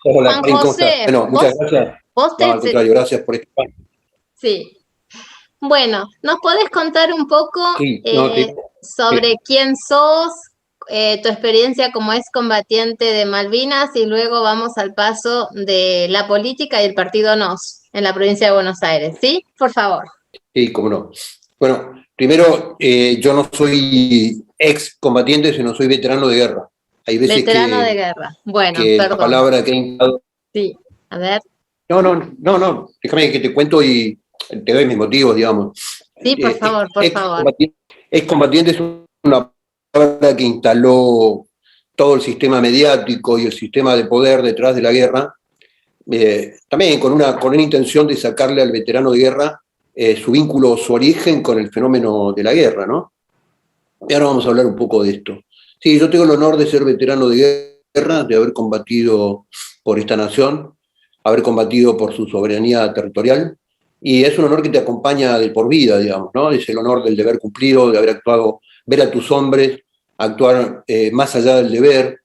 Hola, Juan Karin, ¿cómo estás? José, Bueno, muchas gracias. vos No, al contrario, gracias por este espacio. sí. Bueno, ¿nos podés contar un poco Sí, no, sobre quién sos, tu experiencia como excombatiente de Malvinas y luego vamos al paso de la política y el partido NOS en la provincia de Buenos Aires? ¿Sí? Por favor. sí, cómo no. Bueno, primero, yo no soy ex combatiente, sino soy veterano de guerra. Hay veces Veterano de guerra. Bueno, que la perdón. palabra que he empleado... Sí, a ver. No, no, no, no, déjame que te cuento y te doy mis motivos, digamos. Sí, por favor, por favor. Ex combatiente es una palabra que instaló todo el sistema mediático y el sistema de poder detrás de la guerra, también con una intención de sacarle al veterano de guerra su vínculo, su origen con el fenómeno de la guerra, ¿no? Y ahora vamos a hablar un poco de esto. Sí, yo tengo el honor de ser veterano de guerra, de haber combatido por esta nación, haber combatido por su soberanía territorial, y es un honor que te acompaña de por vida, digamos, ¿no? Es el honor del deber cumplido, de haber actuado, ver a tus hombres actuar más allá del deber,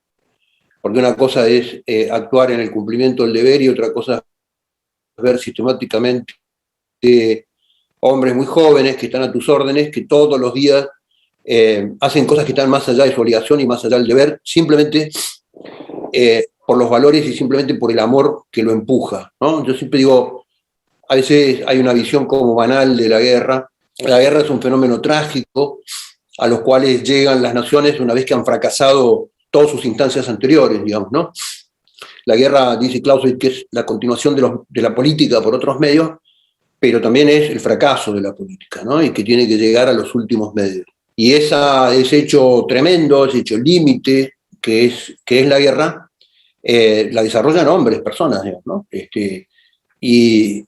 porque una cosa es actuar en el cumplimiento del deber y otra cosa es ver sistemáticamente hombres muy jóvenes que están a tus órdenes, que todos los días hacen cosas que están más allá de su obligación y más allá del deber, simplemente por los valores y simplemente por el amor que lo empuja, ¿no? Yo siempre digo, a veces hay una visión como banal de la guerra. La guerra es un fenómeno trágico a los cuales llegan las naciones una vez que han fracasado todas sus instancias anteriores, digamos, ¿no? La guerra, dice Clausewitz, que es la continuación de la política por otros medios, pero también es el fracaso de la política, ¿no? Y que tiene que llegar a los últimos medios. Y ese hecho tremendo, ese hecho límite, que es la guerra, la desarrollan hombres, personas, digamos, ¿no? Y,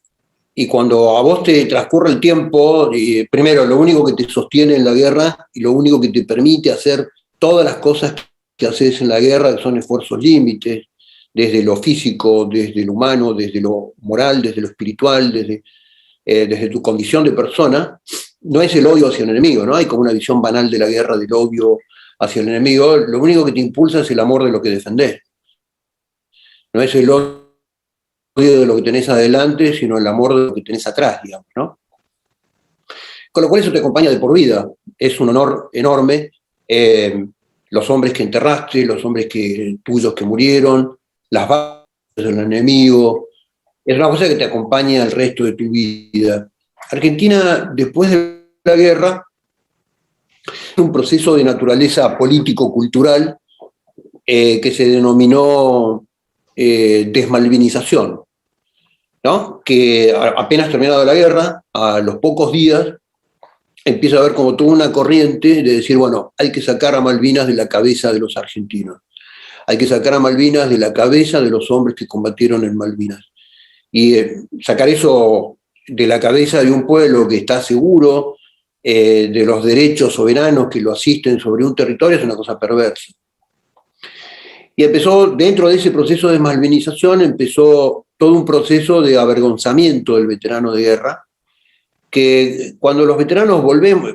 y cuando a vos te transcurre el tiempo, primero, lo único que te sostiene en la guerra y lo único que te permite hacer todas las cosas que haces en la guerra, que son esfuerzos límites, desde lo físico, desde lo humano, desde lo moral, desde lo espiritual, desde tu condición de persona, no es el odio hacia el enemigo, ¿no? Hay como una visión banal de la guerra, del odio hacia el enemigo. Lo único que te impulsa es el amor de lo que defendés. No es el odio de lo que tenés adelante, sino el amor de lo que tenés atrás, digamos, ¿no? Con lo cual eso te acompaña de por vida. Es un honor enorme. Los hombres que enterraste, los hombres tuyos que murieron, las bajas del enemigo, es una cosa que te acompaña el resto de tu vida. Argentina, después de la guerra, un proceso de naturaleza político-cultural que se denominó desmalvinización, ¿no? Que apenas terminada la guerra, a los pocos días, empieza a haber como toda una corriente de decir, bueno, hay que sacar a Malvinas de la cabeza de los argentinos, hay que sacar a Malvinas de la cabeza de los hombres que combatieron en Malvinas. Y sacar eso de la cabeza de un pueblo que está seguro de los derechos soberanos que lo asisten sobre un territorio es una cosa perversa. Y empezó, dentro de ese proceso de desmalvinización, empezó todo un proceso de avergonzamiento del veterano de guerra, que cuando los veteranos volvemos,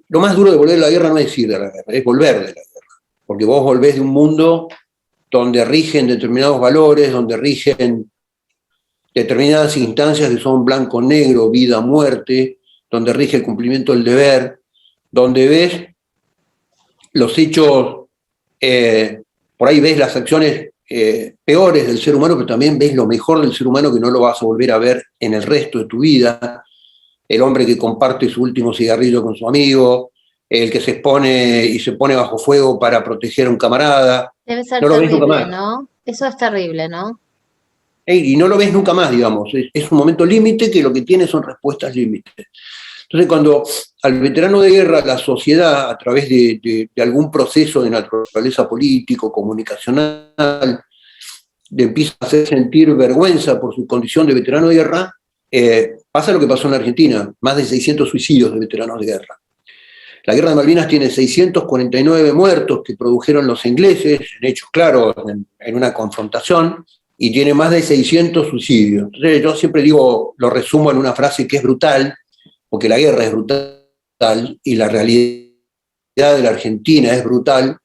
lo más duro de volver a la guerra no es ir de la guerra, es volver de la guerra, porque vos volvés de un mundo donde rigen determinados valores, donde rigen determinadas instancias que son blanco-negro, vida-muerte, donde rige el cumplimiento del deber, donde ves los hechos, por ahí ves las acciones peores del ser humano, pero también ves lo mejor del ser humano que no lo vas a volver a ver en el resto de tu vida. El hombre que comparte su último cigarrillo con su amigo, el que se expone y se pone bajo fuego para proteger a un camarada. Debe ser No lo ves nunca terrible, más. ¿no? Eso es terrible, ¿no? Y no lo ves nunca más, digamos. Es un momento límite que lo que tiene son respuestas límites. Entonces, cuando al veterano de guerra, la sociedad, a través de algún proceso de naturaleza político, comunicacional, le empieza a hacer sentir vergüenza por su condición de veterano de guerra, pasa lo que pasó en Argentina, más de 600 suicidios de veteranos de guerra. La guerra de Malvinas tiene 649 muertos que produjeron los ingleses, en hechos claros, en una confrontación, y tiene más de 600 suicidios. Entonces yo siempre digo, lo resumo en una frase que es brutal, porque la guerra es brutal y la realidad de la Argentina es brutal.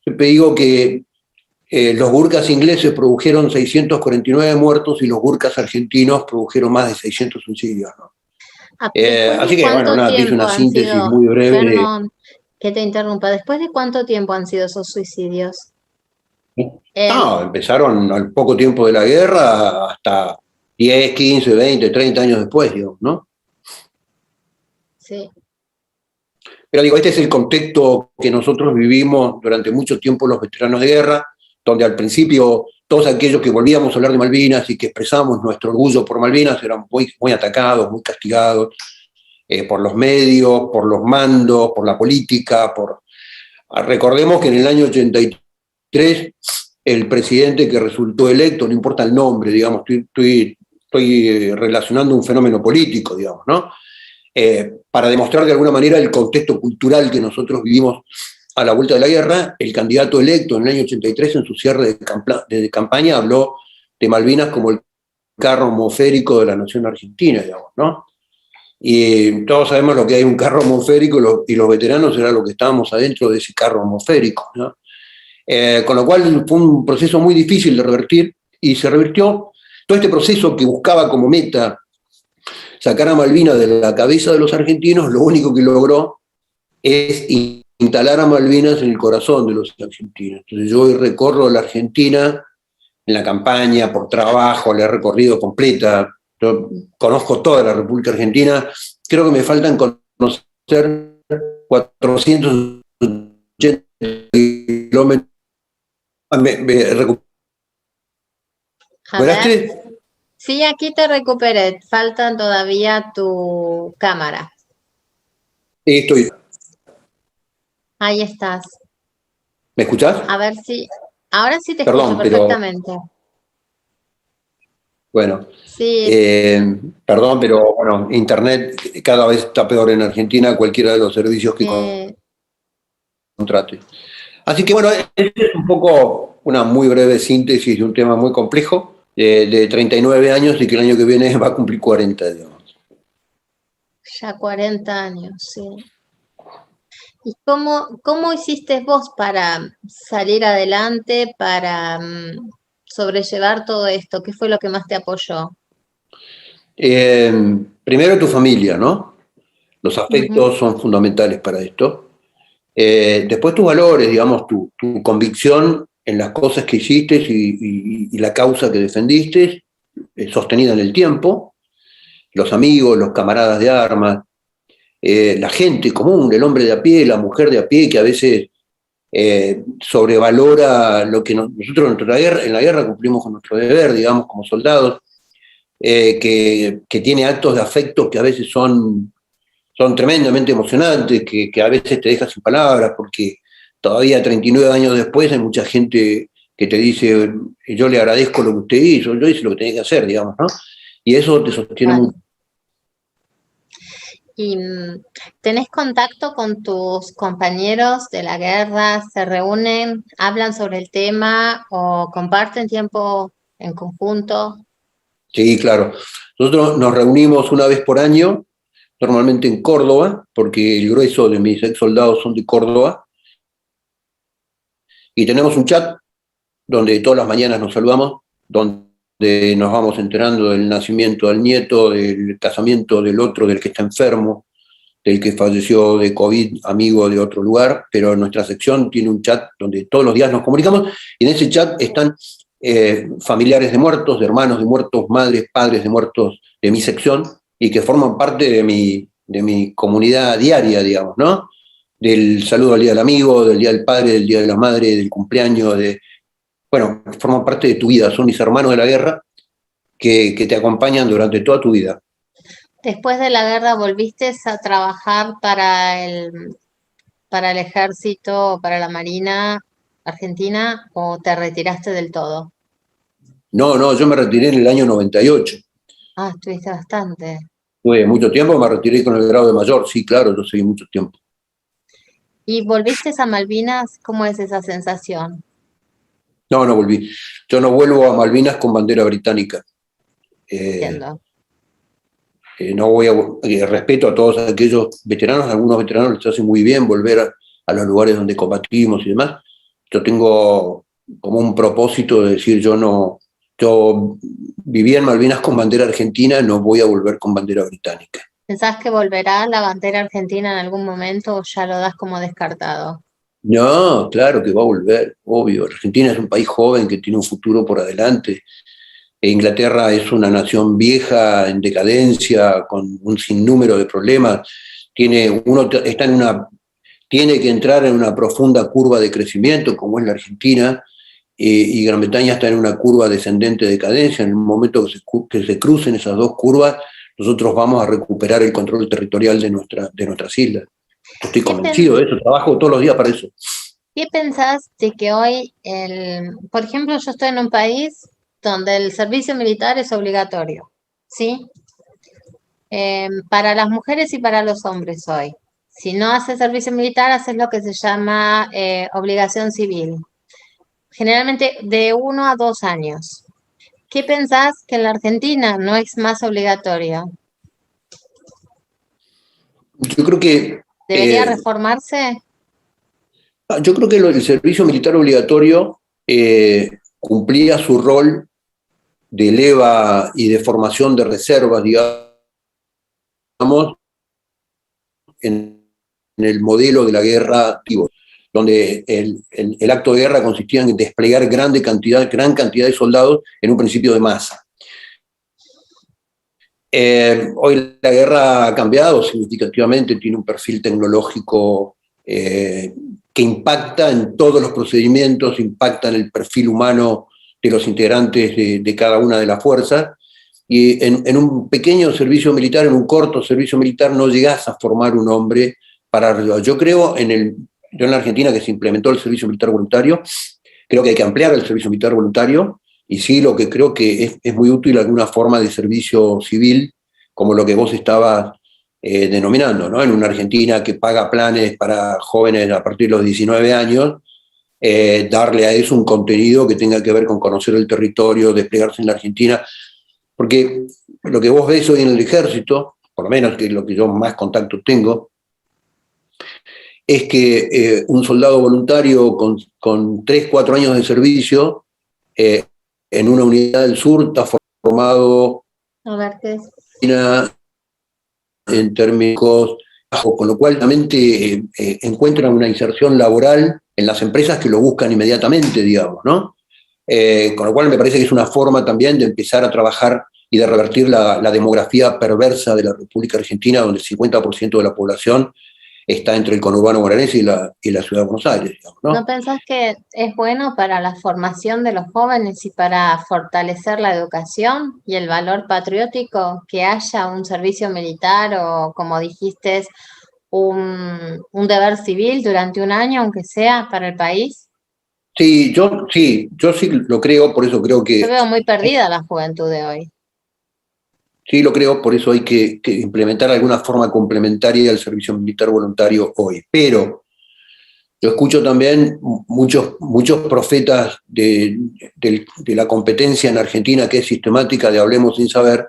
Siempre digo que Los gurkas ingleses produjeron 649 muertos y los gurkas argentinos produjeron más de 600 suicidios, ¿no? ¿Después Así de que, bueno, cuánto nada, te hice tiempo una han síntesis sido, muy breve perdón que te interrumpa, después de cuánto tiempo han sido esos suicidios? No, Em, empezaron al poco tiempo de la guerra hasta 10, 15, 20, 30 años después, digamos, ¿no? sí, Pero digo, este es el contexto que nosotros vivimos durante mucho tiempo los veteranos de guerra, donde al principio todos aquellos que volvíamos a hablar de Malvinas y que expresamos nuestro orgullo por Malvinas eran muy atacados, muy castigados por los medios, por los mandos, por la política. Recordemos que en el año 83 el presidente que resultó electo, no importa el nombre, digamos, estoy relacionando un fenómeno político, digamos, ¿no? Para demostrar de alguna manera el contexto cultural que nosotros vivimos a la vuelta de la guerra, el candidato electo en el año 83 en su cierre de campaña habló de Malvinas como el carro atmosférico de la nación argentina, digamos, ¿no? Y todos sabemos lo que hay un carro atmosférico y los veteranos era lo que estábamos adentro de ese carro atmosférico, ¿no? Con lo cual fue un proceso muy difícil de revertir y se revirtió todo este proceso que buscaba como meta sacar a Malvinas de la cabeza de los argentinos. Lo único que logró es instalar a Malvinas en el corazón de los argentinos. Entonces yo hoy recorro la Argentina en la campaña, por trabajo, la he recorrido completa. Yo conozco toda la República Argentina. Creo que me faltan conocer 480 kilómetros. ¿Me a ver, recuperaste? sí, aquí te recuperé, faltan todavía tu cámara, Estoy. ahí estás, ¿Me escuchás? a ver si, ahora sí te escucho Perdón, pero perfectamente, bueno. sí, Perdón, pero bueno, Internet cada vez está peor en Argentina, cualquiera de los servicios que eh, contrate. Así que bueno, este es un poco una muy breve síntesis de un tema muy complejo, de 39 años y que el año que viene va a cumplir 40, digamos. ya 40 años, sí. ¿Y cómo hiciste vos para salir adelante, para sobrellevar todo esto? ¿Qué fue lo que más te apoyó? Primero tu familia, ¿no? Los Ujú, afectos son fundamentales para esto. Después tus valores, digamos, tu convicción en las cosas que hiciste y la causa que defendiste, sostenida en el tiempo, los amigos, los camaradas de armas, la gente común, el hombre de a pie, la mujer de a pie, que a veces sobrevalora lo que nosotros en la guerra cumplimos con nuestro deber, digamos, como soldados, que tiene actos de afecto que a veces son tremendamente emocionantes, que a veces te dejan sin palabras, porque todavía 39 años después hay mucha gente que te dice, yo le agradezco lo que usted hizo, yo hice lo que tenía que hacer, digamos, ¿no? Y eso te sostiene claro. mucho. ¿Y tenés contacto con tus compañeros de la guerra? ¿Se reúnen, hablan sobre el tema o comparten tiempo en conjunto? Sí, claro. Nosotros nos reunimos una vez por año, normalmente en Córdoba, porque el grueso de mis ex soldados son de Córdoba, y tenemos un chat donde todas las mañanas nos saludamos, donde nos vamos enterando del nacimiento del nieto, del casamiento del otro, del que está enfermo, del que falleció de COVID, amigo de otro lugar, pero nuestra sección tiene un chat donde todos los días nos comunicamos, y en ese chat están familiares de muertos, de hermanos de muertos, madres, padres de muertos de mi sección, y que forman parte de mi comunidad diaria, digamos, ¿no? Del saludo al día del amigo, del día del padre, del día de la madre, del cumpleaños, bueno, forman parte de tu vida, son mis hermanos de la guerra que te acompañan durante toda tu vida. Después de la guerra, ¿volviste a trabajar para el ejército, para la Marina Argentina o te retiraste del todo? No, no, yo me retiré en el año 98. Ah, estuviste bastante. Tuve mucho tiempo, me retiré con el grado de mayor, sí, claro, yo seguí mucho tiempo. ¿Y volviste a Malvinas? ¿Cómo es esa sensación? No, no volví. Yo no vuelvo a Malvinas con bandera británica. Eh, Entiendo. no voy respeto a todos aquellos veteranos, algunos veteranos les hace muy bien volver a los lugares donde combatimos y demás. Yo tengo como un propósito de decir yo viví en Malvinas con bandera argentina, no voy a volver con bandera británica. ¿Pensás que volverá la bandera argentina en algún momento o ya lo das como descartado? No, claro que va a volver, obvio. Argentina es un país joven que tiene un futuro por adelante. E Inglaterra es una nación vieja, en decadencia, con un sinnúmero de problemas. Tiene que entrar en una profunda curva de crecimiento, como es la Argentina, y Gran Bretaña está en una curva descendente de decadencia. En el momento que se crucen esas dos curvas, nosotros vamos a recuperar el control territorial de nuestras islas. Yo estoy convencido de eso, trabajo todos los días para eso. ¿Qué pensás de que hoy, por ejemplo, yo estoy en un país donde el servicio militar es obligatorio, ¿sí? Para las mujeres y para los hombres hoy. Si no haces servicio militar, haces lo que se llama obligación civil, generalmente de 1 a 2 años. ¿Qué pensás que en la Argentina no es más obligatorio? Yo creo que ¿Debería reformarse? Yo creo que el servicio militar obligatorio cumplía su rol de leva y de formación de reservas, digamos, en el modelo de la guerra, donde el acto de guerra consistía en desplegar gran cantidad de soldados en un principio de masa. Hoy la guerra ha cambiado significativamente, tiene un perfil tecnológico que impacta en todos los procedimientos, impacta en el perfil humano de los integrantes de cada una de las fuerzas, y en un pequeño servicio militar, en un corto servicio militar, no llegás a formar un hombre para arriba. Yo en la Argentina, que se implementó el servicio militar voluntario, creo que hay que ampliar el servicio militar voluntario, y sí, lo que creo que es muy útil alguna forma de servicio civil, como lo que vos estabas denominando, ¿no? En una Argentina que paga planes para jóvenes a partir de los 19 años, darle a eso un contenido que tenga que ver con conocer el territorio, desplegarse en la Argentina, porque lo que vos ves hoy en el ejército, por lo menos que es lo que yo más contacto tengo, es que un soldado voluntario con 3, 4 años de servicio en una unidad del sur está formado en términos, con lo cual realmente encuentran una inserción laboral en las empresas que lo buscan inmediatamente, digamos, ¿no? Con lo cual me parece que es una forma también de empezar a trabajar y de revertir la demografía perversa de la República Argentina, donde el 50% de la población está entre el conurbano bonaerense y la ciudad de Buenos Aires, digamos, ¿no? ¿No pensás que es bueno para la formación de los jóvenes y para fortalecer la educación y el valor patriótico que haya un servicio militar o, como dijiste, un deber civil durante un año, aunque sea para el país? Sí, yo sí lo creo, por eso creo que... Yo veo muy perdida la juventud de hoy. Sí, lo creo, por eso hay que implementar alguna forma complementaria al servicio militar voluntario hoy. Pero yo escucho también muchos profetas de la competencia en Argentina, que es sistemática, de Hablemos Sin Saber,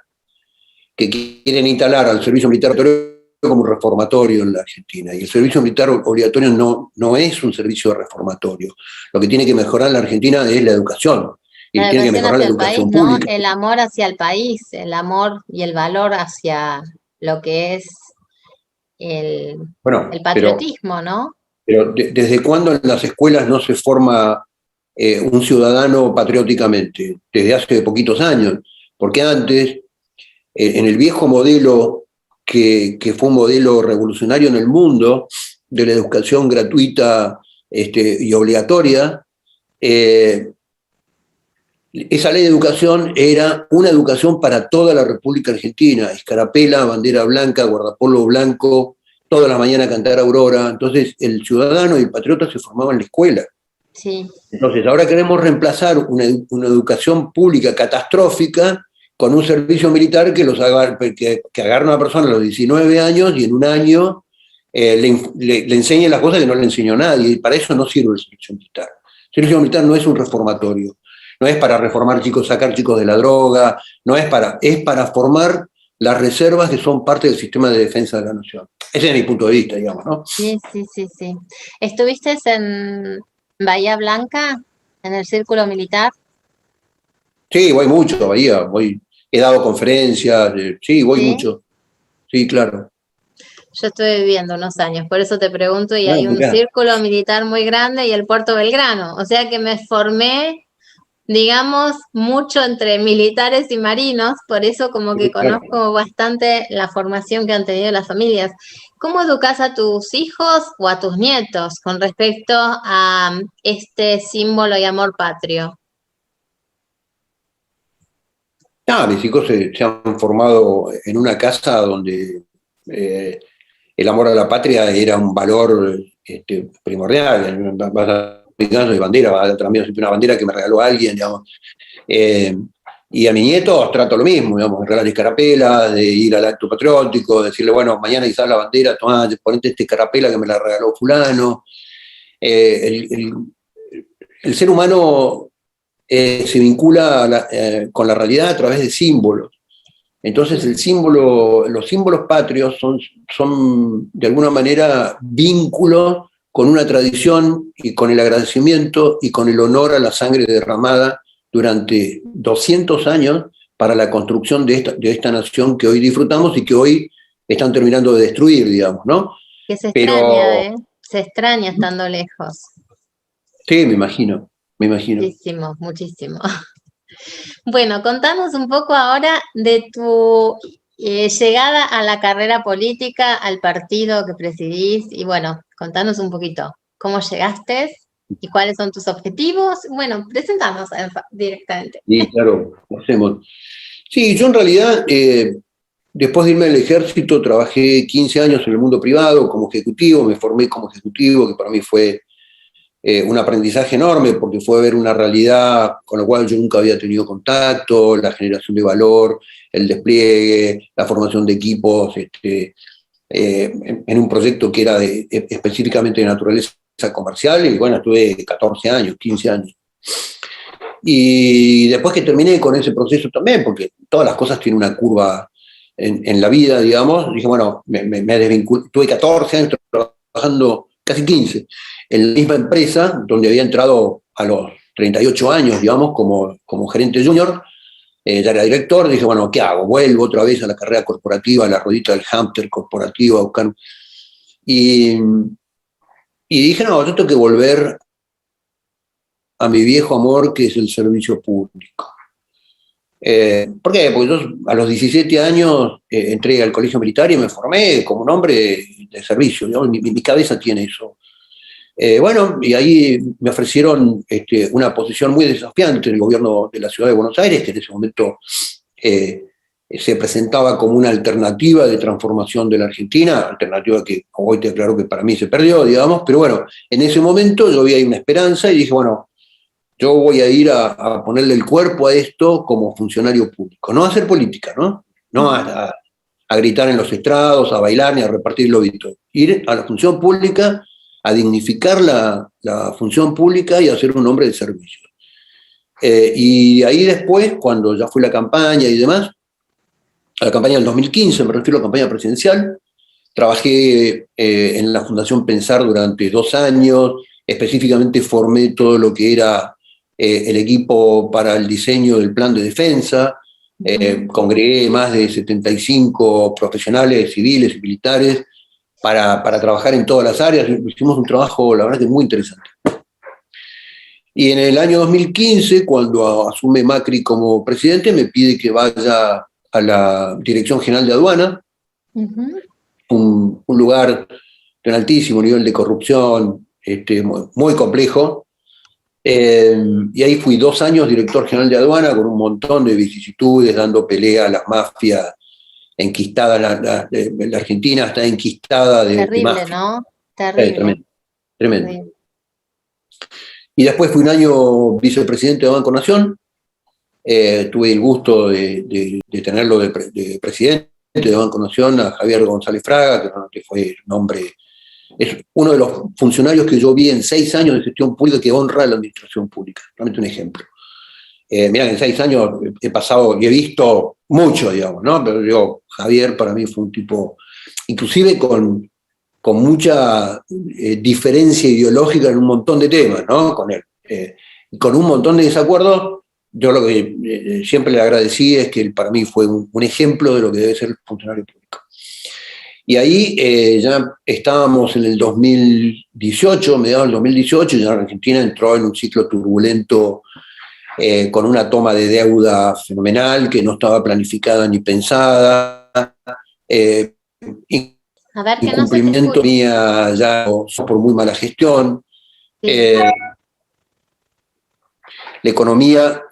que quieren instalar al servicio militar obligatorio como un reformatorio en la Argentina. Y el servicio militar obligatorio no es un servicio reformatorio. Lo que tiene que mejorar en la Argentina es la educación. Y La tiene que educación mejorar la hacia el educación país, ¿no? pública. El amor hacia el país, el amor y el valor hacia lo que es el Bueno, patriotismo, ¿no? pero ¿desde cuándo en las escuelas no se forma un ciudadano patrióticamente? Desde hace poquitos años. Porque antes, en el viejo modelo, que fue un modelo revolucionario en el mundo, de la educación gratuita y obligatoria, esa ley de educación era una educación para toda la República Argentina, escarapela, bandera blanca, guardapolvo blanco, toda la mañana cantar Aurora. Entonces el ciudadano y el patriota se formaban en la escuela. Sí. Entonces ahora queremos reemplazar una educación pública catastrófica con un servicio militar que agarre a una persona a los 19 años y en un año le enseñe las cosas que no le enseñó nadie. Y para eso no sirve el servicio militar. El servicio militar no es un reformatorio. No es para reformar chicos, sacar chicos de la droga, es para formar las reservas que son parte del sistema de defensa de la nación. Ese es mi punto de vista, digamos, ¿no? Sí. ¿Estuviste en Bahía Blanca? en el círculo militar? Sí, voy mucho a Bahía, he dado conferencias, sí, voy Sí. mucho. Sí, claro. Yo estuve viviendo unos años, por eso te pregunto, y Ah, hay un mirá. círculo militar muy grande y el Puerto Belgrano, o sea que me formé, digamos, mucho entre militares y marinos, por eso como que Sí, claro. conozco bastante la formación que han tenido las familias. ¿Cómo educas a tus hijos o a tus nietos con respecto a este símbolo y amor patrio? Mis hijos se han formado en una casa donde eh, el amor a la patria era un valor primordial. Vas a de bandera, también una bandera que me regaló alguien, digamos. Eh, y a mis nietos trato lo mismo, digamos, de regalar escarapela, de ir al acto patriótico, decirle, bueno, mañana izar la bandera, tomá, ponete esta escarapela que me la regaló fulano. El ser humano se vincula con la realidad a través de símbolos. Entonces los símbolos patrios son de alguna manera vínculos con una tradición y con el agradecimiento y con el honor a la sangre derramada durante 200 años para la construcción de esta nación que hoy disfrutamos y que hoy están terminando de destruir, digamos, ¿no? Que se extraña, Pero ¿eh? Se extraña estando lejos. sí, me imagino, me imagino. Muchísimo, muchísimo. Bueno, contanos un poco ahora de tu llegada a la carrera política, al partido que presidís, y bueno, contanos un poquito cómo llegaste y cuáles son tus objetivos. Bueno, presentanos directamente. Sí, claro, lo hacemos. Sí, yo en realidad, después de irme al ejército, trabajé 15 años en el mundo privado como ejecutivo, me formé como ejecutivo, que para mí fue un aprendizaje enorme, porque fue ver una realidad con la cual yo nunca había tenido contacto, la generación de valor, el despliegue, la formación de equipos, en un proyecto que era específicamente de naturaleza comercial, y bueno, estuve 14 años, 15 años. Y después que terminé con ese proceso también, porque todas las cosas tienen una curva en la vida, digamos, dije, bueno, me desvinculé, tuve 14 años trabajando, casi 15, en la misma empresa, donde había entrado a los 38 años, digamos, como gerente junior, ya era director, dije, bueno, ¿qué hago? Vuelvo otra vez a la carrera corporativa, a la ruedita del hámster corporativo, a buscar... Y, y dije, no, yo tengo que volver a mi viejo amor, que es el servicio público. ¿Por qué? Porque yo a los 17 años entré al colegio militar y me formé como un hombre de servicio, ¿no? Mi cabeza tiene eso. Bueno, y ahí me ofrecieron una posición muy desafiante en el gobierno de la ciudad de Buenos Aires, que en ese momento se presentaba como una alternativa de transformación de la Argentina, alternativa que hoy te aclaro que para mí se perdió, digamos, pero bueno, en ese momento yo vi ahí una esperanza y dije, bueno, yo voy a ir a ponerle el cuerpo a esto como funcionario público, no a hacer política, ¿no? No a gritar en los estrados, a bailar ni a repartir lobitos. Ir a la función pública, a dignificar la función pública y a ser un hombre de servicio. Y ahí después, cuando ya fue la campaña y demás, a la campaña del 2015, me refiero a la campaña presidencial, trabajé en la Fundación Pensar durante 2 años, específicamente formé todo lo que era el equipo para el diseño del plan de defensa, congregué más de 75 profesionales civiles y militares para trabajar en todas las áreas, hicimos un trabajo, la verdad, que muy interesante. Y en el año 2015, cuando asume Macri como presidente, me pide que vaya a la Dirección General de Aduana, un lugar de un altísimo nivel de corrupción, muy complejo. Y ahí fui 2 años director general de aduana con un montón de vicisitudes, dando pelea a las mafias enquistadas. La Argentina está enquistada de Terrible, mafias. ¿no? Terrible. Tremendo, tremendo. Sí. Y después fui un año vicepresidente de Banco Nación. Tuve el gusto de tenerlo de presidente de Banco Nación a Javier González Fraga, que fue un hombre, es uno de los funcionarios que yo vi en 6 años de gestión pública que honra a la administración pública. Realmente un ejemplo. Mirá, en 6 años he pasado y he visto mucho, digamos, ¿no? Pero digo, Javier para mí fue un tipo, inclusive con mucha diferencia ideológica en un montón de temas, ¿no? Con él. y con un montón de desacuerdos. Yo lo que siempre le agradecí es que él para mí fue un ejemplo de lo que debe ser el funcionario público. Y ahí ya estábamos en el 2018, mediados del 2018, ya Argentina entró en un ciclo turbulento con una toma de deuda fenomenal que no estaba planificada ni pensada. A ver, que no se te Incumplimiento escucha. tenía ya por muy mala gestión. Sí. La economía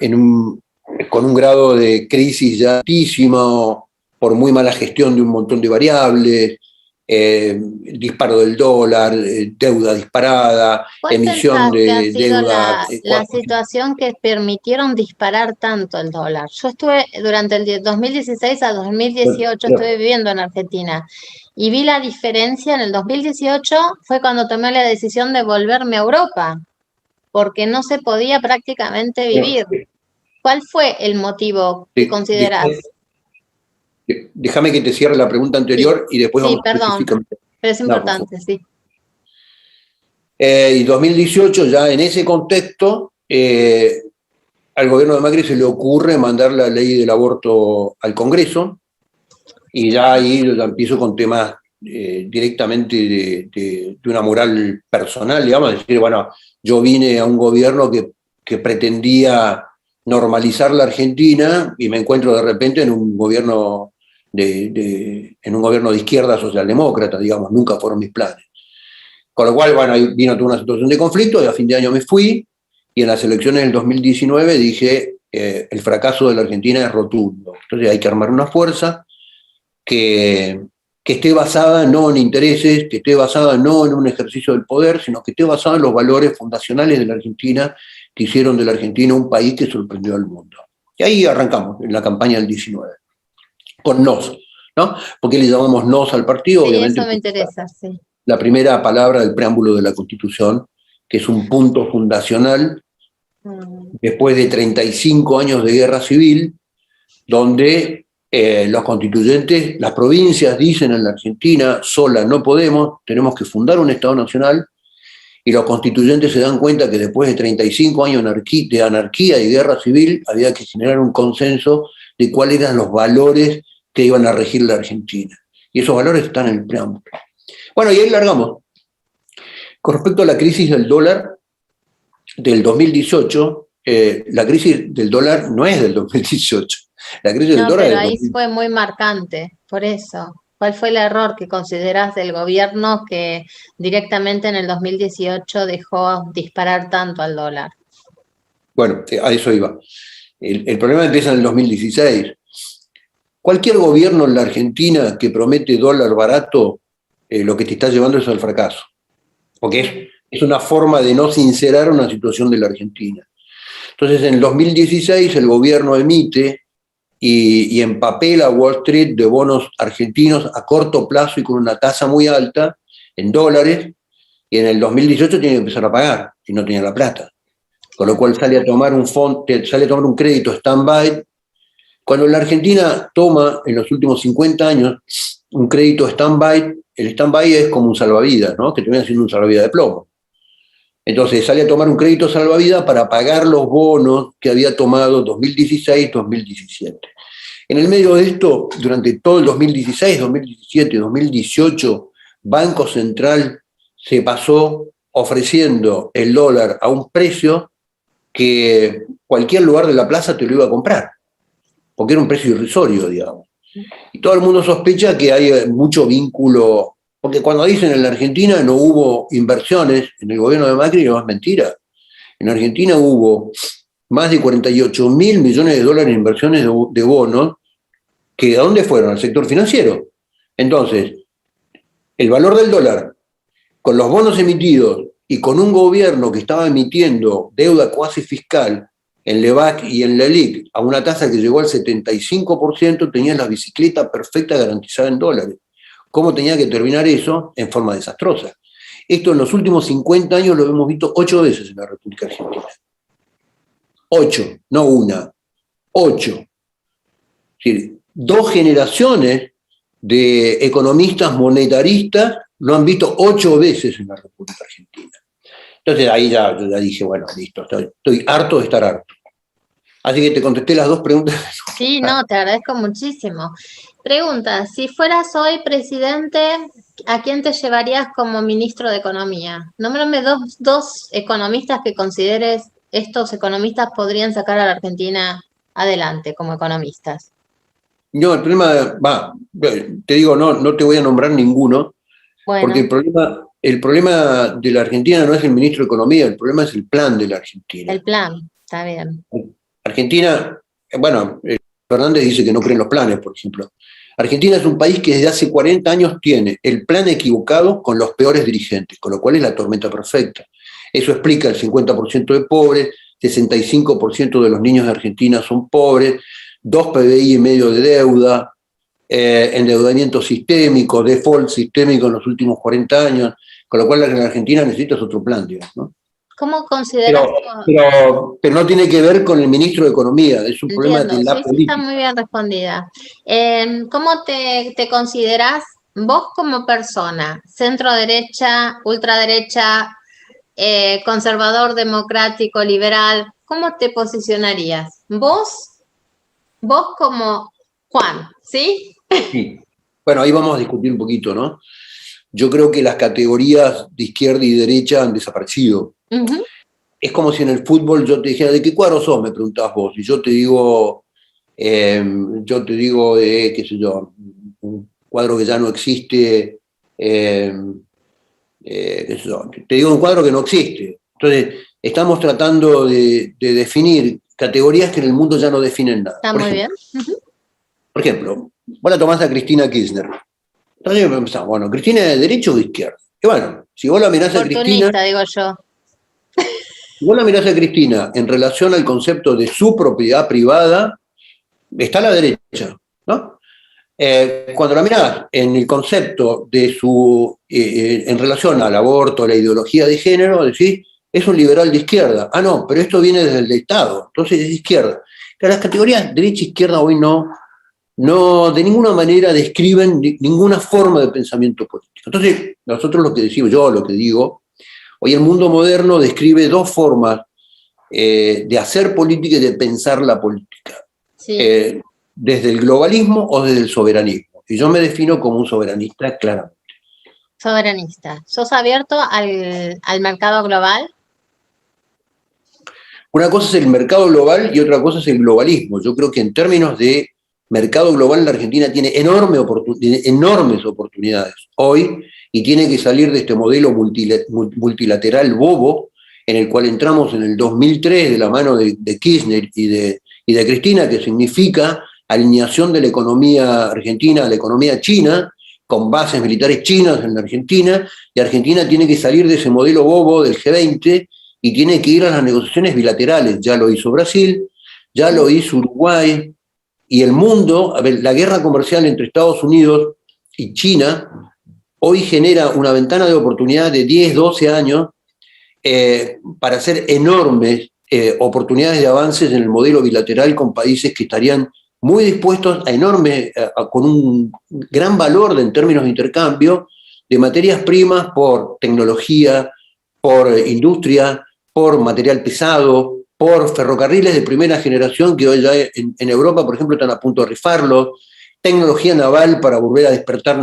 con un grado de crisis ya altísimo, por muy mala gestión de un montón de variables, disparo del dólar, deuda disparada, ¿Cuál emisión pensás que ha de sido deuda. la situación que permitieron disparar tanto el dólar? Yo estuve durante el 2016 a 2018, estuve viviendo en Argentina y vi la diferencia. En el 2018 fue cuando tomé la decisión de volverme a Europa, porque no se podía prácticamente vivir. ¿Cuál fue el motivo que considerás? Déjame que te cierre la pregunta anterior y después Sí, vamos perdón, específicamente. pero es No, por favor. importante, sí. Y 2018, ya en ese contexto, al gobierno de Macri se le ocurre mandar la ley del aborto al Congreso, y ya ahí yo ya empiezo con temas directamente de una moral personal, digamos, es decir, bueno, yo vine a un gobierno que pretendía normalizar la Argentina y me encuentro de repente en un gobierno en un gobierno de izquierda socialdemócrata, digamos, nunca fueron mis planes. Con lo cual, bueno, ahí vino toda una situación de conflicto y a fin de año me fui y en las elecciones del 2019 dije, el fracaso de la Argentina es rotundo. Entonces hay que armar una fuerza que esté basada no en intereses, que esté basada no en un ejercicio del poder, sino que esté basada en los valores fundacionales de la Argentina que hicieron de la Argentina un país que sorprendió al mundo. Y ahí arrancamos, en la campaña del 19, con nos, ¿no? ¿Por qué le llamamos nos al partido? Sí, Obviamente, eso me interesa, sí. la primera palabra del preámbulo de la Constitución, que es un punto fundacional después de 35 años de guerra civil, donde los constituyentes, las provincias dicen en la Argentina, sola no podemos, tenemos que fundar un Estado nacional, y los constituyentes se dan cuenta que después de 35 años de anarquía y guerra civil, había que generar un consenso de cuáles eran los valores que iban a regir la Argentina. Y esos valores están en el preámbulo. Bueno, y ahí largamos. Con respecto a la crisis del dólar del 2018, la crisis del dólar no es del 2018. La crisis del No, dólar pero es del ahí fue muy marcante, por eso. ¿Cuál fue el error que considerás del gobierno que directamente en el 2018 dejó disparar tanto al dólar? Bueno, a eso iba. El problema empieza en el 2016. Cualquier gobierno en la Argentina que promete dólar barato, lo que te está llevando es al fracaso. Porque es una forma de no sincerar una situación de la Argentina. Entonces, en el 2016 el gobierno emite y empapela a Wall Street de bonos argentinos a corto plazo y con una tasa muy alta en dólares, y en el 2018 tiene que empezar a pagar y no tenía la plata. Con lo cual sale a tomar un crédito stand-by. Cuando la Argentina toma en los últimos 50 años un crédito stand-by, el stand-by es como un salvavidas, ¿no? Que termina siendo un salvavidas de plomo. Entonces sale a tomar un crédito salvavidas para pagar los bonos que había tomado 2016, 2017. En el medio de esto, durante todo el 2016, 2017, 2018, Banco Central se pasó ofreciendo el dólar a un precio que cualquier lugar de la plaza te lo iba a comprar, porque era un precio irrisorio, digamos. Y todo el mundo sospecha que hay mucho vínculo, porque cuando dicen en la Argentina no hubo inversiones en el gobierno de Macri, no es mentira. En Argentina hubo más de 48.000 millones de dólares en inversiones de bonos, que ¿a dónde fueron? Al sector financiero. Entonces, el valor del dólar, con los bonos emitidos y con un gobierno que estaba emitiendo deuda cuasi fiscal en LEVAC y en LELIC a una tasa que llegó al 75%, tenía la bicicleta perfecta garantizada en dólares. ¿Cómo tenía que terminar eso? En forma desastrosa. Esto en los últimos 50 años lo hemos visto 8 veces en la República Argentina. 8, no una, 8. Es decir, 2 generaciones de economistas monetaristas lo han visto 8 veces en la República Argentina. Entonces ahí yo ya dije, bueno, listo, estoy harto de estar harto. Así que te contesté las dos preguntas. Sí, no, te agradezco muchísimo. Pregunta, si fueras hoy presidente, ¿a quién te llevarías como ministro de Economía? Nómbrame dos economistas que consideres estos economistas podrían sacar a la Argentina adelante como economistas. No, el problema, te digo, no te voy a nombrar ninguno, porque Bueno, el problema de la Argentina no es el ministro de Economía, el problema es el plan de la Argentina. el plan, está bien. Argentina, bueno, Fernández dice que no cree en los planes, por ejemplo. Argentina es un país que desde hace 40 años tiene el plan equivocado con los peores dirigentes, con lo cual es la tormenta perfecta. Eso explica el 50% de pobres, 65% de los niños de Argentina son pobres, 2 PBI y medio de deuda, endeudamiento sistémico, default sistémico en los últimos 40 años, con lo cual la Argentina necesita otro plan, digamos, ¿no? ¿Cómo consideras? Pero no tiene que ver con el ministro de Economía, es un problema Entiendo, de la sí, sí, está política. muy bien respondida. ¿Cómo te considerás vos como persona? ¿Centro derecha, ultraderecha, conservador, democrático, liberal? ¿Cómo te posicionarías? Vos como Juan, ¿sí? Sí. Bueno, ahí vamos a discutir un poquito, ¿no? Yo creo que las categorías de izquierda y derecha han desaparecido. Ujú. Es como si en el fútbol yo te dijera, ¿de qué cuadro sos? Me preguntabas vos. Y yo te digo de, qué sé yo, un cuadro que ya no existe, qué sé yo, te digo un cuadro que no existe. Entonces, estamos tratando de definir categorías que en el mundo ya no definen nada. Está muy bien. Ujú. Por ejemplo, vos la tomás a Cristina Kirchner. Entonces pensamos, bueno, ¿Cristina es de derecha o de izquierda? Y bueno, si vos la mirás a Cristina, Oportunista, digo yo. si vos la mirás a Cristina en relación al concepto de su propiedad privada, está a la derecha, ¿no? Cuando la mirás en el concepto de en relación al aborto, a la ideología de género, decís, es un liberal de izquierda. Ah, no, pero esto viene desde el Estado, entonces es de izquierda. Claro, las categorías derecha e izquierda hoy no de ninguna manera describen ninguna forma de pensamiento político. Entonces, nosotros lo que decimos, yo lo que digo, hoy el mundo moderno describe dos formas de hacer política y de pensar la política. Sí, Desde el globalismo o desde el soberanismo. Y yo me defino como un soberanista, claramente. soberanista. ¿Sos abierto al mercado global? Una cosa es el mercado global y otra cosa es el globalismo. Yo creo que en términos de mercado global la Argentina tiene enormes oportunidades hoy y tiene que salir de este modelo multilateral bobo en el cual entramos en el 2003 de la mano de Kirchner y de Cristina, que significa alineación de la economía argentina a la economía china, con bases militares chinas en la Argentina, y Argentina tiene que salir de ese modelo bobo del G20 y tiene que ir a las negociaciones bilaterales. Ya lo hizo Brasil, ya lo hizo Uruguay, y el mundo, a ver, la guerra comercial entre Estados Unidos y China hoy genera una ventana de oportunidad de 10, 12 años para hacer enormes oportunidades de avances en el modelo bilateral con países que estarían muy dispuestos con un gran valor en términos de intercambio de materias primas por tecnología, por industria, por material pesado, por ferrocarriles de primera generación que hoy ya en Europa, por ejemplo, están a punto de rifarlos, tecnología naval para volver a despertar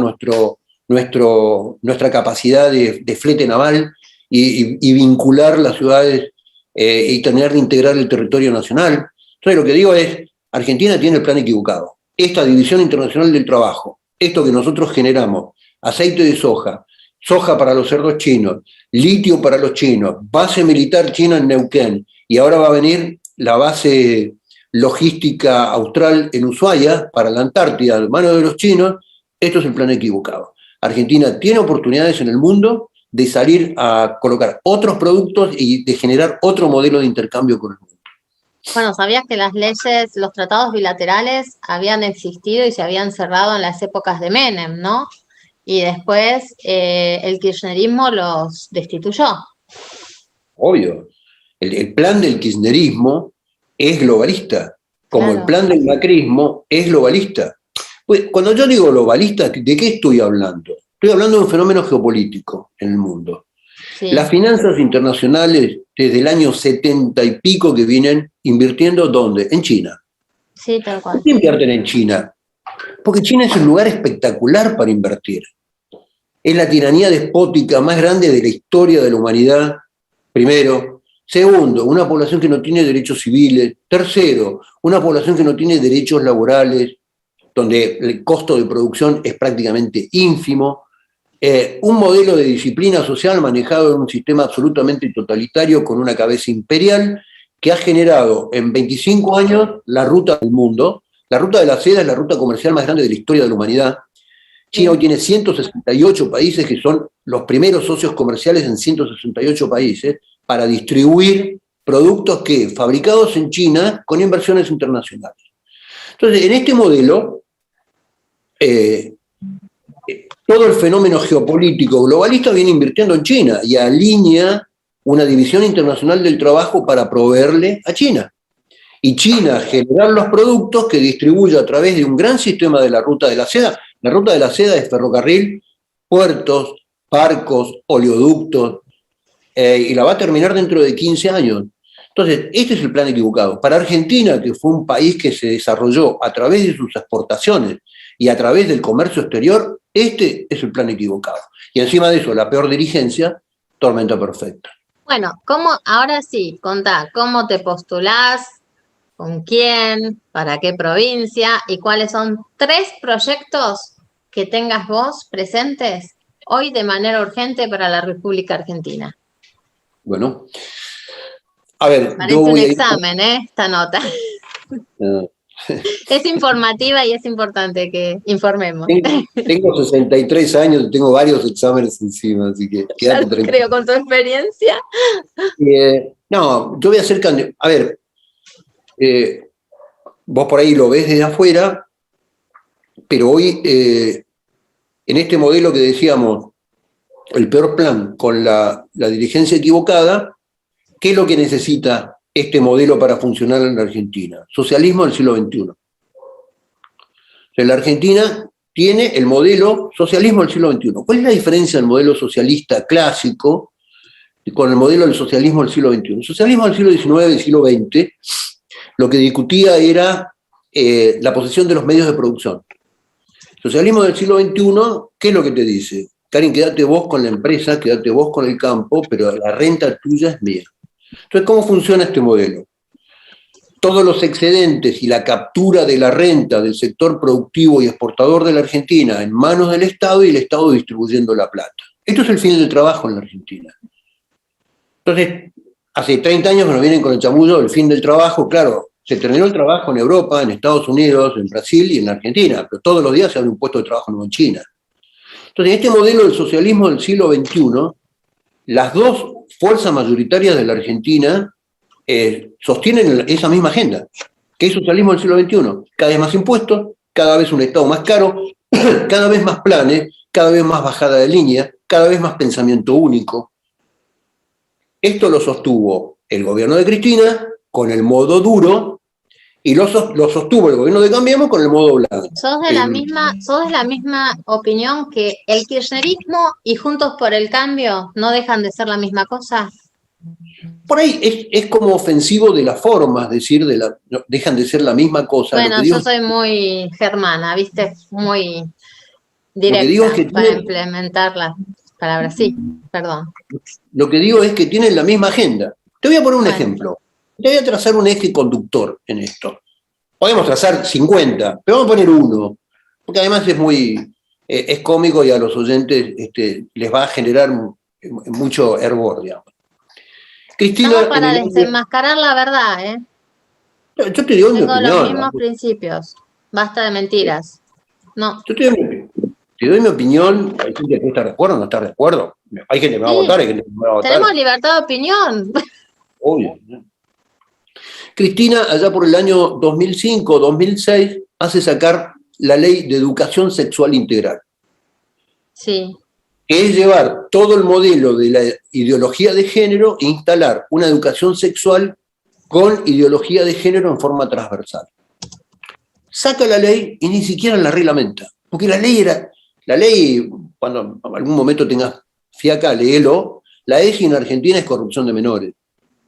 nuestra capacidad de flete naval y vincular las ciudades y tener de integrar el territorio nacional. Entonces lo que digo es, Argentina tiene el plan equivocado. Esta división internacional del trabajo, esto que nosotros generamos, aceite de soja, soja para los cerdos chinos, litio para los chinos, base militar china en Neuquén, y ahora va a venir la base logística austral en Ushuaia para la Antártida, en manos de los chinos. Esto es el plan equivocado. Argentina tiene oportunidades en el mundo de salir a colocar otros productos y de generar otro modelo de intercambio con el mundo. Bueno, ¿sabías que las leyes, los tratados bilaterales habían existido y se habían cerrado en las épocas de Menem, ¿no? Y después el kirchnerismo los destituyó. Obvio. El plan del kirchnerismo es globalista, como el Claro. plan del macrismo es globalista. Pues, cuando yo digo globalista, ¿de qué estoy hablando? Estoy hablando de un fenómeno geopolítico en el mundo. Sí, Las finanzas internacionales desde el año 70 y pico que vienen invirtiendo, ¿dónde? En China. sí, tal ¿Por cual. qué invierten en China? Porque China es un lugar espectacular para invertir. Es la tiranía despótica más grande de la historia de la humanidad, primero. Segundo, una población que no tiene derechos civiles. Tercero, una población que no tiene derechos laborales, donde el costo de producción es prácticamente ínfimo. Un modelo de disciplina social manejado en un sistema absolutamente totalitario con una cabeza imperial que ha generado en 25 años la ruta del mundo. La ruta de la seda es la ruta comercial más grande de la historia de la humanidad. China hoy tiene 168 países que son los primeros socios comerciales en 168 países para distribuir productos que fabricados en China con inversiones internacionales. Entonces, en este modelo, todo el fenómeno geopolítico globalista viene invirtiendo en China y alinea una división internacional del trabajo para proveerle a China. Y China generar los productos que distribuye a través de un gran sistema de la ruta de la seda. La ruta de la seda es ferrocarril, puertos, barcos, oleoductos, y la va a terminar dentro de 15 años. Entonces, este es el plan equivocado. Para Argentina, que fue un país que se desarrolló a través de sus exportaciones y a través del comercio exterior, este es el plan equivocado. Y encima de eso, la peor dirigencia, tormenta perfecta. Bueno, ahora sí, contá, ¿cómo te postulás? ¿Con quién? ¿Para qué provincia? ¿Y cuáles son 3 proyectos que tengas vos presentes hoy de manera urgente para la República Argentina? Bueno, a ver, yo Parece un voy a ir... examen, esta nota. Es informativa y es importante que informemos. Tengo 63 años y tengo varios exámenes encima, así que Ya quédate lo tranquilo. creo con tu experiencia. No, yo voy a hacer candidato. A ver, vos por ahí lo ves desde afuera, pero hoy, en este modelo que decíamos, el peor plan con la dirigencia equivocada, ¿qué es lo que necesita este modelo para funcionar en la Argentina? Socialismo del siglo XXI. O sea, la Argentina tiene el modelo socialismo del siglo XXI. ¿Cuál es la diferencia del modelo socialista clásico con el modelo del socialismo del siglo XXI? El socialismo del siglo XIX y siglo XX lo que discutía era la posesión de los medios de producción. El socialismo del siglo XXI, ¿qué es lo que te dice? Karin, quédate vos con la empresa, quédate vos con el campo, pero la renta tuya es mía. Entonces, ¿cómo funciona este modelo? Todos los excedentes y la captura de la renta del sector productivo y exportador de la Argentina en manos del Estado y el Estado distribuyendo la plata. Esto es el fin del trabajo en la Argentina. Entonces, hace 30 años que nos vienen con el chamullo del fin del trabajo. Claro, se terminó el trabajo en Europa, en Estados Unidos, en Brasil y en Argentina, pero todos los días se abre un puesto de trabajo nuevo en China. Entonces, en este modelo del socialismo del siglo XXI, las dos fuerzas mayoritarias de la Argentina sostienen esa misma agenda, que es socialismo del siglo XXI. Cada vez más impuestos, cada vez un Estado más caro, cada vez más planes, cada vez más bajada de línea, cada vez más pensamiento único. Esto lo sostuvo el gobierno de Cristina con el modo duro y lo sostuvo el gobierno de Cambiemos con el modo blando. ¿Sos de la misma opinión que el kirchnerismo y Juntos por el Cambio no dejan de ser la misma cosa? Por ahí es como ofensivo de las formas, decir, no, dejan de ser la misma cosa. Bueno, yo soy muy germana, viste, muy directa para implementar las palabras. Sí, perdón. Lo que digo es que tienen la misma agenda. Te voy a poner un ejemplo. Te voy a trazar un eje conductor en esto. Podemos trazar 50, pero vamos a poner uno, porque además es cómico y a los oyentes les va a generar mucho hervor, digamos. Cristina, estamos para desenmascarar la verdad, ¿eh? Yo te digo mi opinión. Tengo los mismos principios. Basta de mentiras. No. Yo te doy mi opinión. Hay gente que está de acuerdo o no está de acuerdo. Hay gente que me va a votar, hay gente que me va a votar. Tenemos libertad de opinión. Obvio. Cristina, allá por el año 2005-2006, hace sacar la ley de educación sexual integral. Sí. Que es llevar todo el modelo de la ideología de género e instalar una educación sexual con ideología de género en forma transversal. Saca la ley y ni siquiera la reglamenta. Porque la ley, cuando en algún momento tengas fiaca, léelo, La ESI en Argentina es corrupción de menores.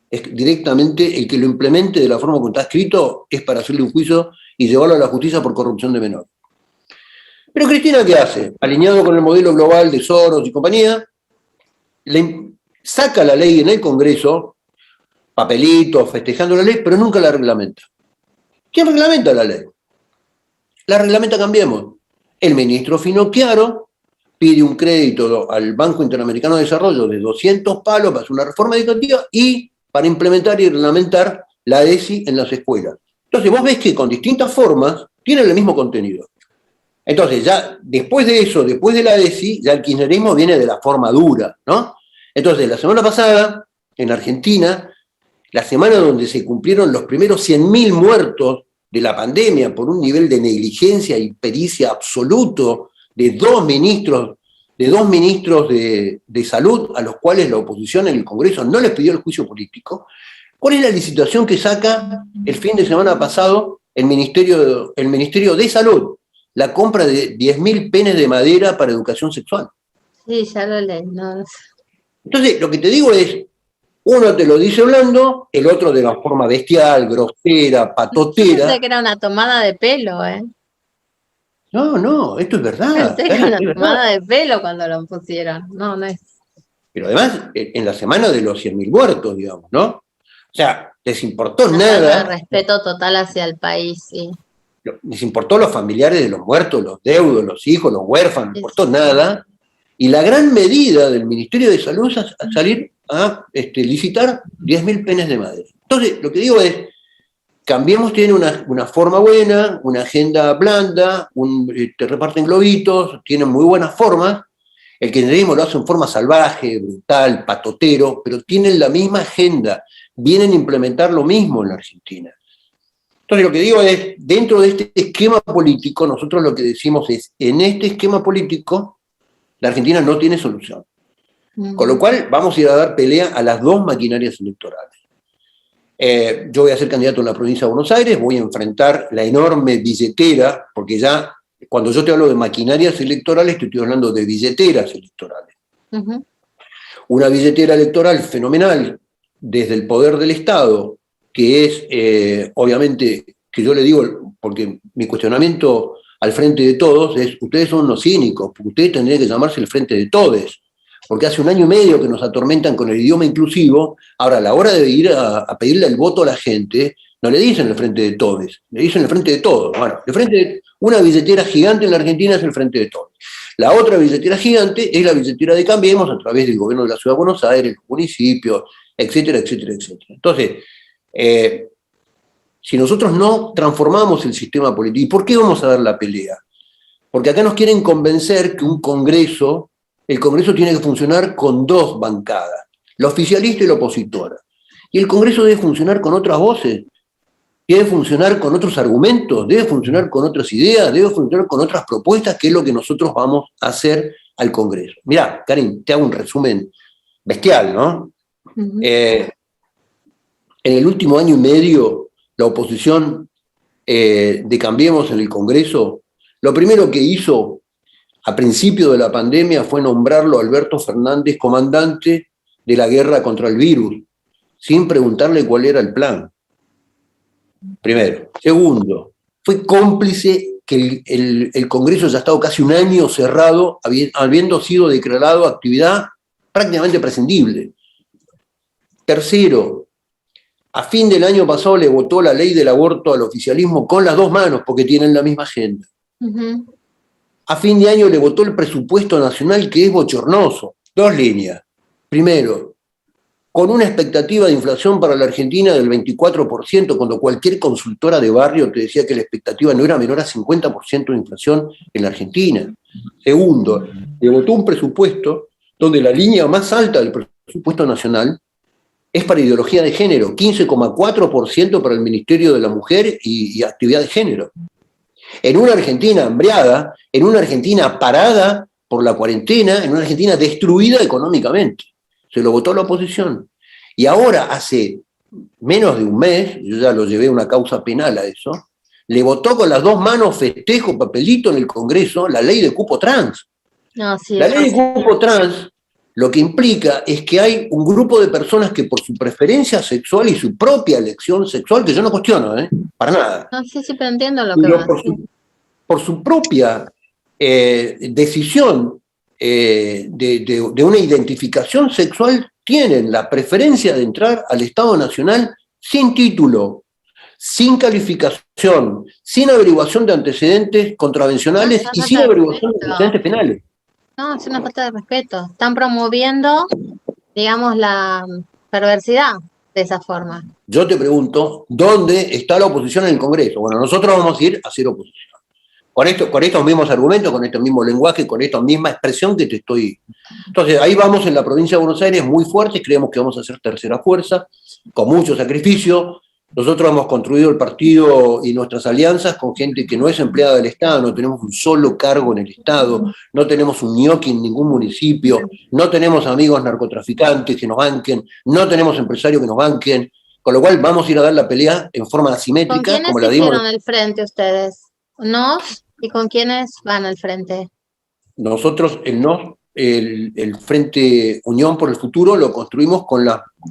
Es directamente el que lo implemente de la forma como está escrito es para hacerle un juicio y llevarlo a la justicia por corrupción de menores. Pero Cristina, ¿qué hace? Alineado con el modelo global de Soros y compañía, saca la ley en el Congreso, papelitos, festejando la ley, pero nunca la reglamenta. ¿Quién reglamenta la ley? La reglamenta Cambiemos. El ministro Finocchiaro pide un crédito al Banco Interamericano de Desarrollo de 200 palos para hacer una reforma educativa y para implementar y reglamentar la ESI en las escuelas. Entonces vos ves que con distintas formas tienen el mismo contenido. Entonces ya después de eso, después de la ESI, ya el kirchnerismo viene de la forma dura, ¿no? Entonces la semana pasada, en Argentina, la semana donde se cumplieron los primeros 100.000 muertos de la pandemia por un nivel de negligencia y pericia absoluto de dos ministros de salud a los cuales la oposición en el Congreso no les pidió el juicio político. ¿Cuál es la licitación que saca el fin de semana pasado el Ministerio de Salud? La compra de 10.000 penes de madera para educación sexual. Sí, ya lo leí. No. Entonces, lo que te digo es, uno te lo dice blando, el otro de la forma bestial, grosera, patotera. Yo pensé que era una tomada de pelo, ¿eh? No, esto es verdad. Pensé que era una tomada de pelo cuando lo pusieron. No, no es. Pero además, en la semana de los 100.000 muertos, digamos, ¿no? O sea, les importó nada. Respeto total hacia el país, sí. Les importó los familiares de los muertos, los deudos, los hijos, los huérfanos, no importó nada. Y la gran medida del Ministerio de Salud es salir a licitar 10.000 penes de madera. Entonces, lo que digo es, Cambiemos tiene una forma buena, una agenda blanda, te reparten globitos, tienen muy buenas formas. El kirchnerismo lo hace en forma salvaje, brutal, patotero, pero tienen la misma agenda, vienen a implementar lo mismo en la Argentina. Entonces lo que digo es, dentro de este esquema político, nosotros lo que decimos es, en este esquema político, la Argentina no tiene solución. Con lo cual vamos a ir a dar pelea a las dos maquinarias electorales. Yo voy a ser candidato en la provincia de Buenos Aires, voy a enfrentar la enorme billetera, porque ya cuando yo te hablo de maquinarias electorales, te estoy hablando de billeteras electorales. Uh-huh. Una billetera electoral fenomenal desde el poder del Estado, que es, obviamente, que yo le digo, porque mi cuestionamiento al Frente de Todos es, ustedes son unos cínicos, porque ustedes tendrían que llamarse el Frente de Todes, porque hace 1 año y medio que nos atormentan con el idioma inclusivo. Ahora, a la hora de ir a pedirle el voto a la gente, no le dicen el Frente de Todes, le dicen el Frente de Todos. Bueno, una billetera gigante en la Argentina es el Frente de Todos. La otra billetera gigante es la billetera de Cambiemos a través del gobierno de la Ciudad de Buenos Aires, los municipios, etcétera, etcétera, etcétera. Entonces, si nosotros no transformamos el sistema político, ¿y por qué vamos a dar la pelea? Porque acá nos quieren convencer que el Congreso tiene que funcionar con 2 bancadas, la oficialista y la opositora. Y el Congreso debe funcionar con otras voces, debe funcionar con otros argumentos, debe funcionar con otras ideas, debe funcionar con otras propuestas, que es lo que nosotros vamos a hacer al Congreso. Mirá, Karin, te hago un resumen bestial, ¿no? Uh-huh. En el último 1 año y medio, la oposición de Cambiemos en el Congreso, lo primero que hizo a principio de la pandemia fue nombrarlo a Alberto Fernández comandante de la guerra contra el virus, sin preguntarle cuál era el plan. Primero. Segundo, fue cómplice que el Congreso ya ha estado casi 1 año cerrado, habiendo sido declarado actividad prácticamente prescindible. Tercero, a fin del año pasado le votó la ley del aborto al oficialismo con las 2 manos, porque tienen la misma agenda. Uh-huh. A fin de año le votó el presupuesto nacional, que es bochornoso. 2 líneas. Primero, con una expectativa de inflación para la Argentina del 24%, cuando cualquier consultora de barrio te decía que la expectativa no era menor a 50% de inflación en la Argentina. Segundo, le votó un presupuesto donde la línea más alta del presupuesto nacional es para ideología de género, 15,4% para el Ministerio de la Mujer y Actividad de Género. En una Argentina hambriada, en una Argentina parada por la cuarentena, en una Argentina destruida económicamente. Se lo votó la oposición. Y ahora, hace menos de 1 mes, yo ya lo llevé a una causa penal a eso, le votó con las 2 manos, festejo, papelito en el Congreso, la ley de cupo trans. No, sí, la ley de cupo trans lo que implica es que hay un grupo de personas que por su preferencia sexual y su propia elección sexual, que yo no cuestiono, para nada. No, sí, sí, pero entiendo lo que va. Por su propia decisión de una identificación sexual, tienen la preferencia de entrar al Estado Nacional sin título, sin calificación, sin averiguación de antecedentes contravencionales y sin averiguación de antecedentes penales. No, es una falta de respeto. Están promoviendo, digamos, la perversidad de esa forma. Yo te pregunto, ¿dónde está la oposición en el Congreso? Bueno, nosotros vamos a ir a hacer oposición. Con estos mismos argumentos, con este mismo lenguaje, con esta misma expresión que te estoy... Entonces, ahí vamos en la provincia de Buenos Aires muy fuertes, creemos que vamos a ser tercera fuerza, con mucho sacrificio. Nosotros hemos construido el partido y nuestras alianzas con gente que no es empleada del Estado, no tenemos un solo cargo en el Estado, no tenemos un ñoqui en ningún municipio, no tenemos amigos narcotraficantes que nos banquen, no tenemos empresarios que nos banquen, con lo cual vamos a ir a dar la pelea en forma asimétrica. ¿Con quiénes hicieron el frente ustedes? ¿NOS? ¿Y con quiénes van al frente? Nosotros, el Frente Unión por el Futuro, lo construimos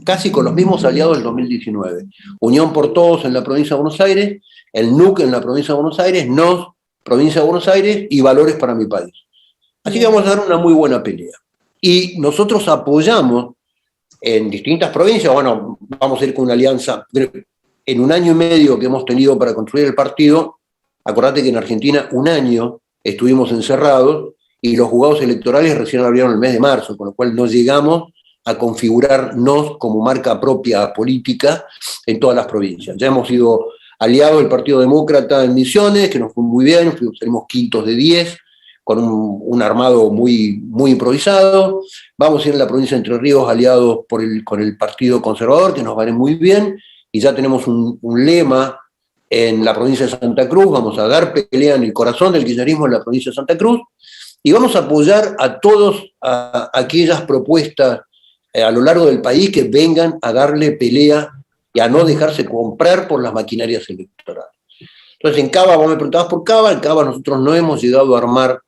casi con los mismos aliados del 2019. Unión por Todos en la provincia de Buenos Aires, el NUC en la provincia de Buenos Aires, NOS, provincia de Buenos Aires, y Valores para mi país. Así que vamos a dar una muy buena pelea. Y nosotros apoyamos en distintas provincias, bueno, vamos a ir con una alianza. En un año y medio que hemos tenido para construir el partido, acordate que en Argentina un año estuvimos encerrados y los juzgados electorales recién abrieron el mes de marzo, con lo cual no llegamos a configurarnos como marca propia política en todas las provincias. Ya hemos sido aliados del Partido Demócrata en Misiones, que nos fue muy bien, salimos quintos de 10, con un armado muy, muy improvisado. Vamos a ir en la provincia de Entre Ríos aliados con el Partido Conservador, que nos va a ir muy bien, y ya tenemos un lema en la provincia de Santa Cruz, vamos a dar pelea en el corazón del kirchnerismo en la provincia de Santa Cruz, y vamos a apoyar a todas aquellas propuestas a lo largo del país que vengan a darle pelea y a no dejarse comprar por las maquinarias electorales. Entonces, en Cava, vos me preguntabas por Cava, en Cava nosotros no hemos llegado a armar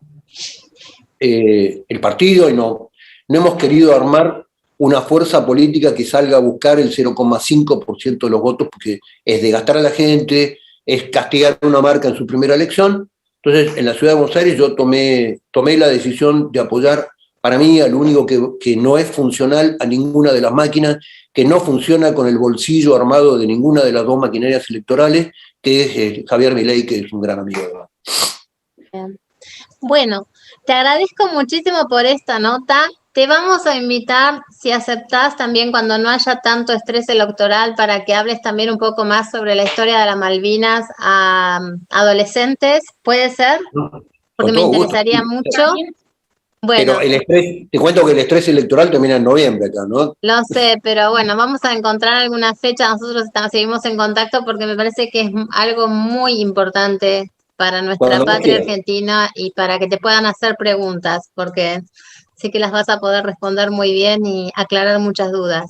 el partido y no hemos querido armar una fuerza política que salga a buscar el 0,5% de los votos, porque es desgastar a la gente, es castigar a una marca en su primera elección. Entonces, en la ciudad de Buenos Aires yo tomé la decisión de apoyar, para mí, al único que no es funcional a ninguna de las máquinas, que no funciona con el bolsillo armado de ninguna de las dos maquinarias electorales, que es Javier Milei, que es un gran amigo. Bien. Bueno, te agradezco muchísimo por esta nota. Te vamos a invitar, si aceptás, también cuando no haya tanto estrés electoral, para que hables también un poco más sobre la historia de las Malvinas a adolescentes. ¿Puede ser? Porque me interesaría mucho. Bueno, pero el estrés, te cuento que el estrés electoral termina en noviembre acá, ¿no? Lo sé, pero bueno, vamos a encontrar alguna fecha. Nosotros seguimos en contacto porque me parece que es algo muy importante para nuestra patria argentina y para que te puedan hacer preguntas, porque sé que las vas a poder responder muy bien y aclarar muchas dudas.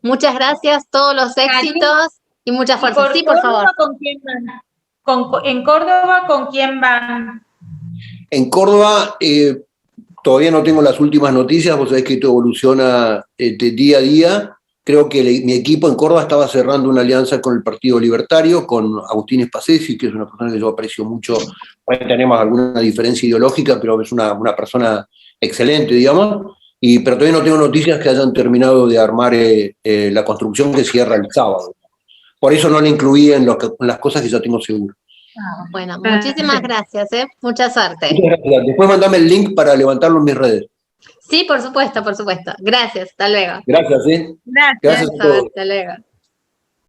Muchas gracias, todos los éxitos y mucha fuerza. Sí, por favor. ¿Con quién van? ¿En Córdoba con quién van? En Córdoba todavía no tengo las últimas noticias, vos sabés que esto evoluciona de día a día. Creo que mi equipo en Córdoba estaba cerrando una alianza con el Partido Libertario, con Agustín Spasesi, que es una persona que yo aprecio mucho. Bueno, tenemos alguna diferencia ideológica, pero es una persona excelente, digamos. Pero todavía no tengo noticias que hayan terminado de armar la construcción que cierra el sábado. Por eso no la incluí en las cosas que ya tengo seguro. Bueno, muchísimas gracias, mucha suerte. Muchas gracias. Después mandame el link para levantarlo en mis redes. Sí, por supuesto, por supuesto. Gracias, hasta luego. Gracias, Gracias a todos. Hasta luego.